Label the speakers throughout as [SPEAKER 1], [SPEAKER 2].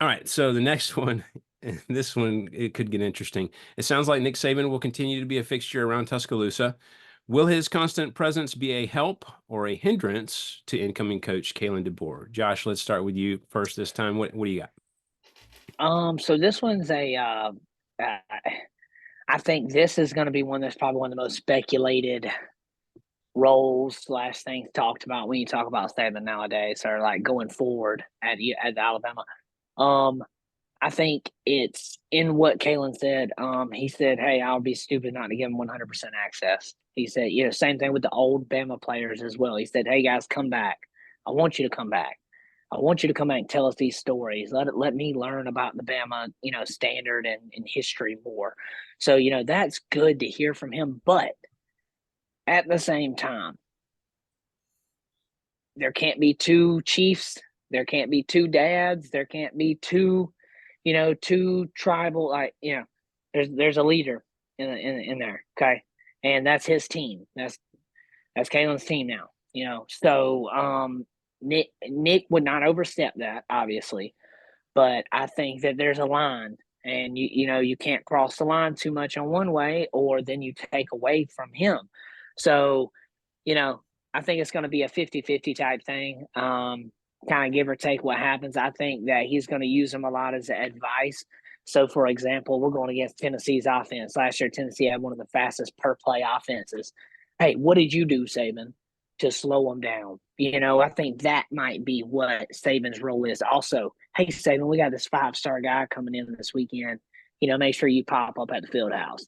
[SPEAKER 1] All right, so the next one, this one, it could get interesting. It sounds like Nick Saban will continue to be a fixture around Tuscaloosa. Will his constant presence be a help or a hindrance to incoming coach Kalen DeBoer? Josh, let's start with you first this time. What do you got?
[SPEAKER 2] So this one's uh, I think this is going to be one that's probably one of the most speculated roles slash things talked about when you talk about Saban nowadays, or like going forward at Alabama. Um, I think it's in what Kalen said. He said, "Hey, I'll be stupid not to give him 100% access." He said, same thing with the old Bama players as well. He said, "Hey guys, come back. I want you to come back. I want you to come back and tell us these stories. Let me learn about the Bama, standard and history more." So, that's good to hear from him. But at the same time, there can't be two chiefs. There can't be two dads. There can't be two tribal. There's a leader in there. Okay, and that's his team. That's Kalen's team now. So Nick would not overstep that, obviously, but I think that there's a line, and you can't cross the line too much on one way, or then you take away from him. So you know, I think it's going to be a 50-50 type thing. Kind of give or take what happens. I think that he's going to use them a lot as advice. So, for example, we're going against Tennessee's offense. Last year, Tennessee had one of the fastest per play offenses. Hey, what did you do, Saban, to slow them down? I think that might be what Saban's role is. Also, hey, Saban, we got this 5-star guy coming in this weekend. Make sure you pop up at the field house.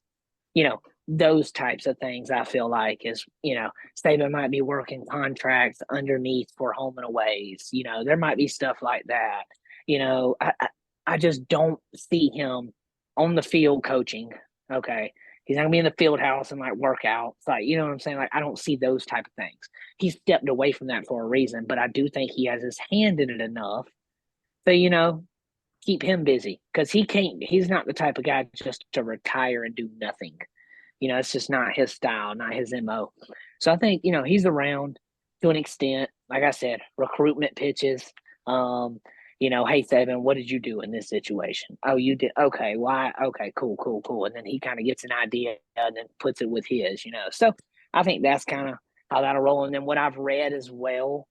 [SPEAKER 2] You know, those types of things I feel like is, Saban might be working contracts underneath for home and aways. There might be stuff like that. I just don't see him on the field coaching. Okay. He's not gonna be in the field house and like workouts. Like, you know what I'm saying? Like, I don't see those type of things. He stepped away from that for a reason, but I do think he has his hand in it enough to, keep him busy because he's not the type of guy just to retire and do nothing. It's just not his style, not his MO. So I think, he's around to an extent. Like I said, recruitment pitches. Hey Saban, what did you do in this situation? Oh, you did. Okay, why? Okay, cool, cool, cool. And then he kind of gets an idea and then puts it with his. So I think that's kind of how that'll roll. And then what I've read as well,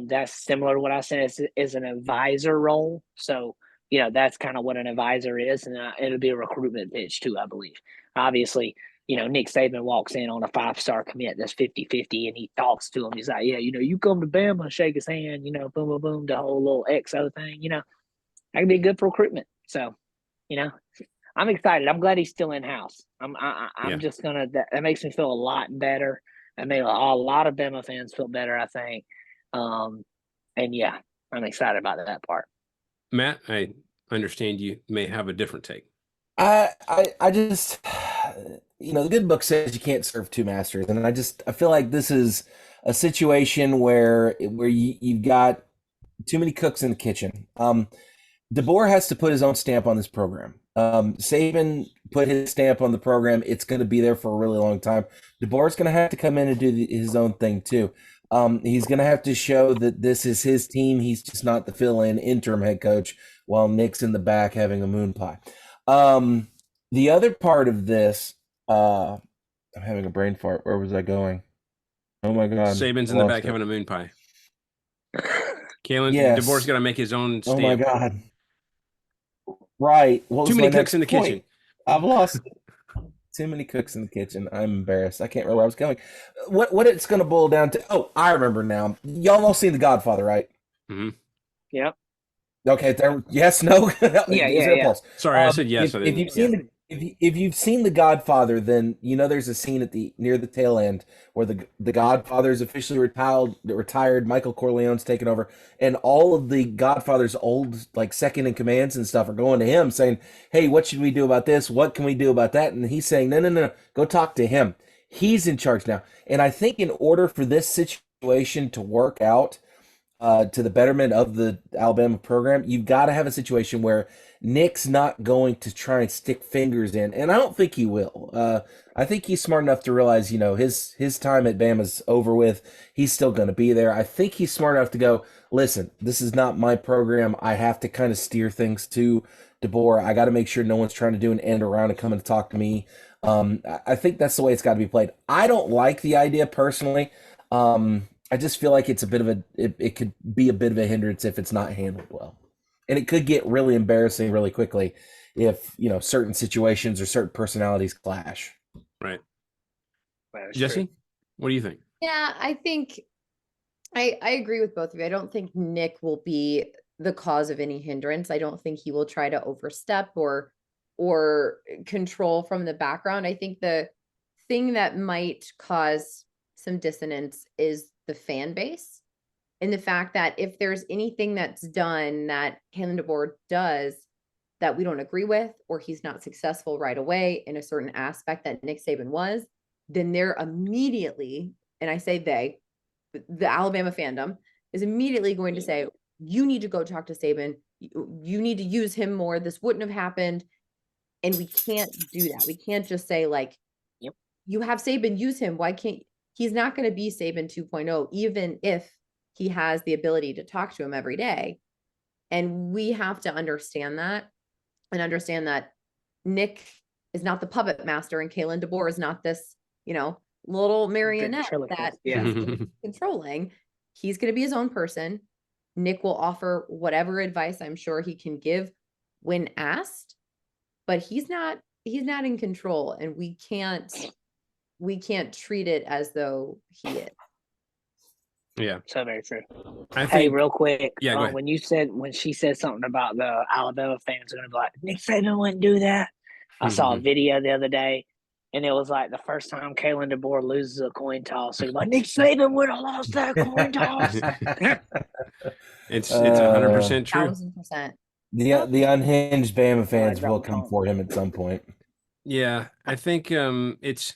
[SPEAKER 2] that's similar to what I said is an advisor role. So that's kind of what an advisor is, and it'll be a recruitment pitch too, I believe. Obviously, Nick Saban walks in on a 5-star commit that's 50-50, and he talks to him. He's like, yeah, you come to Bama, shake his hand, boom, boom, boom, the whole little XO thing, that could be good for recruitment. So, you know, I'm excited. I'm glad he's still in house. I'm
[SPEAKER 1] Yeah.
[SPEAKER 2] just gonna that makes me feel a lot better. That made a lot of Bama fans feel better, I think. Um, and yeah, I'm excited about that part.
[SPEAKER 1] Matt, I understand you may have a different take.
[SPEAKER 3] I just, the good book says you can't serve two masters, and I feel like this is a situation where you've got too many cooks in the kitchen. DeBoer has to put his own stamp on this program. Saban put his stamp on the program. It's going to be there for a really long time. DeBoer's going to have to come in and do his own thing too. He's going to have to show that this is his team. He's just not the fill-in interim head coach while Nick's in the back having a moon pie. Um, the other part of this, I'm having a brain fart. Where was I going? Oh my God,
[SPEAKER 1] Saban's
[SPEAKER 3] I
[SPEAKER 1] in the back
[SPEAKER 3] lost it.
[SPEAKER 1] having a moon pie. Kalen DeBoer's
[SPEAKER 3] Yes.
[SPEAKER 1] got to make his own
[SPEAKER 3] Oh my
[SPEAKER 1] stamp.
[SPEAKER 3] God. Right. What
[SPEAKER 1] Too
[SPEAKER 3] was
[SPEAKER 1] many
[SPEAKER 3] my
[SPEAKER 1] cooks in
[SPEAKER 3] next
[SPEAKER 1] the kitchen.
[SPEAKER 3] point? I've lost too many cooks in the kitchen. I'm embarrassed. I can't remember where I was going. What it's going to boil down to? Oh, I remember now. Y'all all seen The Godfather, right?
[SPEAKER 1] Hmm.
[SPEAKER 2] Yep.
[SPEAKER 3] Okay, there. Yes, no.
[SPEAKER 2] Yeah,
[SPEAKER 3] Is
[SPEAKER 2] yeah,
[SPEAKER 3] there a
[SPEAKER 2] yeah.
[SPEAKER 3] pulse?
[SPEAKER 1] Sorry, I said yes. I
[SPEAKER 3] If
[SPEAKER 1] didn't.
[SPEAKER 3] you've
[SPEAKER 1] Yeah.
[SPEAKER 3] seen if you've seen The Godfather, then there's a scene at the near the tail end where the Godfather is officially retired. Retired. Michael Corleone's taken over, and all of the Godfather's old like second in commands and stuff are going to him saying, "Hey, what should we do about this? What can we do about that?" And he's saying, "No, no, no, go talk to him. He's in charge now." And I think in order for this situation to work out, to the betterment of the Alabama program, you've got to have a situation where Nick's not going to try and stick fingers in, and I don't think he will. I think he's smart enough to realize, his time at Bama's over with. He's still going to be there. I think he's smart enough to go, listen, this is not my program. I have to kind of steer things to DeBoer. I got to make sure no one's trying to do an end around and come and talk to me. I think that's the way it's got to be played. I don't like the idea personally. I just feel like it's a bit of it could be a bit of a hindrance if it's not handled well. And it could get really embarrassing really quickly if, certain situations or certain personalities clash.
[SPEAKER 1] Right.
[SPEAKER 2] That's
[SPEAKER 1] Jesse,
[SPEAKER 2] true.
[SPEAKER 1] what do you think?
[SPEAKER 4] Yeah, I think I agree with both of you. I don't think Nick will be the cause of any hindrance. I don't think he will try to overstep or control from the background. I think the thing that might cause some dissonance is the fan base, and the fact that if there's anything that's done that Kalen DeBoer does that we don't agree with, or he's not successful right away in a certain aspect that Nick Saban was, then they're immediately, and I say they, the Alabama fandom is immediately going to say, you need to go talk to Saban. You need to use him more. This wouldn't have happened. And we can't do that. We can't just say like,
[SPEAKER 2] Yep.
[SPEAKER 4] You have Saban, use him. Why can't he's not going to be Saban 2.0, even if he has the ability to talk to him every day. And we have to understand that and understand that Nick is not the puppet master and Kalen DeBoer is not this, little marionette that he's controlling. He's going to be his own person. Nick will offer whatever advice I'm sure he can give when asked, but he's not in control, and we can't treat it as though he is.
[SPEAKER 1] Yeah.
[SPEAKER 2] So very true.
[SPEAKER 1] I
[SPEAKER 2] Hey,
[SPEAKER 1] think,
[SPEAKER 2] real quick.
[SPEAKER 1] Yeah, go ahead.
[SPEAKER 2] When she said something about the Alabama fans are gonna be like, Nick Saban wouldn't do that. I saw a video the other day, and it was like the first time Kalen DeBoer loses a coin toss. So he's like, Nick Saban would have lost that coin toss.
[SPEAKER 1] It's 100% true.
[SPEAKER 4] 1,000%.
[SPEAKER 3] The unhinged Bama fans
[SPEAKER 2] Right,
[SPEAKER 3] will come for him at some point.
[SPEAKER 1] Yeah, I think it's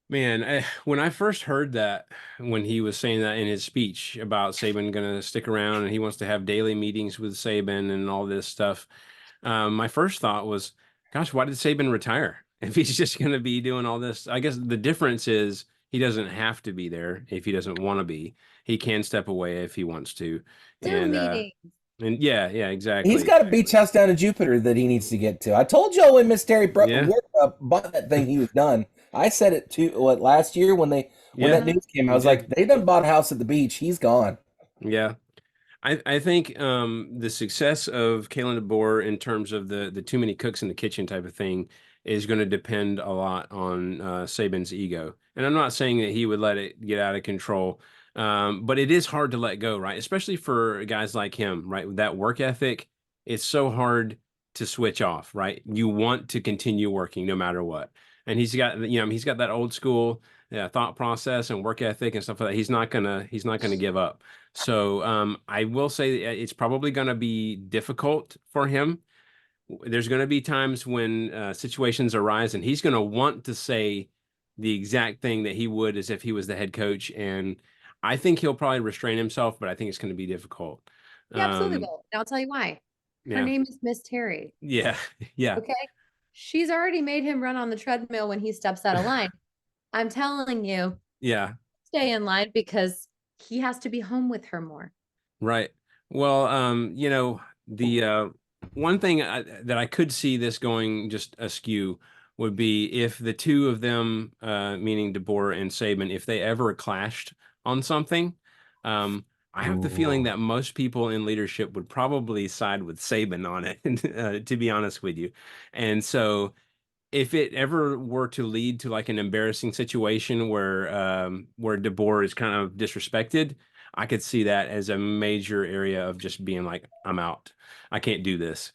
[SPEAKER 1] man. When I first heard that, when he was saying that in his speech about Saban going to stick around and he wants to have daily meetings with Saban and all this stuff, my first thought was, gosh, why did Saban retire if he's just going to be doing all this? I guess the difference is he doesn't have to be there if he doesn't want to be. He can step away if he wants to. And yeah, exactly.
[SPEAKER 3] He's got a beach house down in Jupiter that he needs to get to. I told y'all when Miss Terry bought that thing, he was done. I said it last year when that news came. I was like, they done bought a house at the beach. He's gone.
[SPEAKER 1] Yeah. I think the success of Kalen DeBoer in terms of the too many cooks in the kitchen type of thing is going to depend a lot on Saban's ego. And I'm not saying that he would let it get out of control, but it is hard to let go, right? Especially for guys like him, right? With that work ethic, it's so hard to switch off, right? You want to continue working no matter what. And he's got that old school thought process and work ethic and stuff like that. He's not gonna give up. So I will say it's probably gonna be difficult for him. There's gonna be times when situations arise, and he's gonna want to say the exact thing that he would as if he was the head coach. And I think he'll probably restrain himself, but I think it's going to be difficult.
[SPEAKER 4] Yeah, absolutely will. And I'll tell you why. Her name is Miss Terry.
[SPEAKER 1] Yeah.
[SPEAKER 4] Okay. She's already made him run on the treadmill when he steps out of line. I'm telling you.
[SPEAKER 1] Yeah.
[SPEAKER 4] Stay in line because he has to be home with her more.
[SPEAKER 1] Right. Well, the one thing that I could see this going just askew would be if the two of them, meaning DeBoer and Saban, if they ever clashed on something. I have the feeling that most people in leadership would probably side with Saban on it, to be honest with you. And so if it ever were to lead to like an embarrassing situation where DeBoer is kind of disrespected, I could see that as a major area of just being like, I'm out. I can't do this.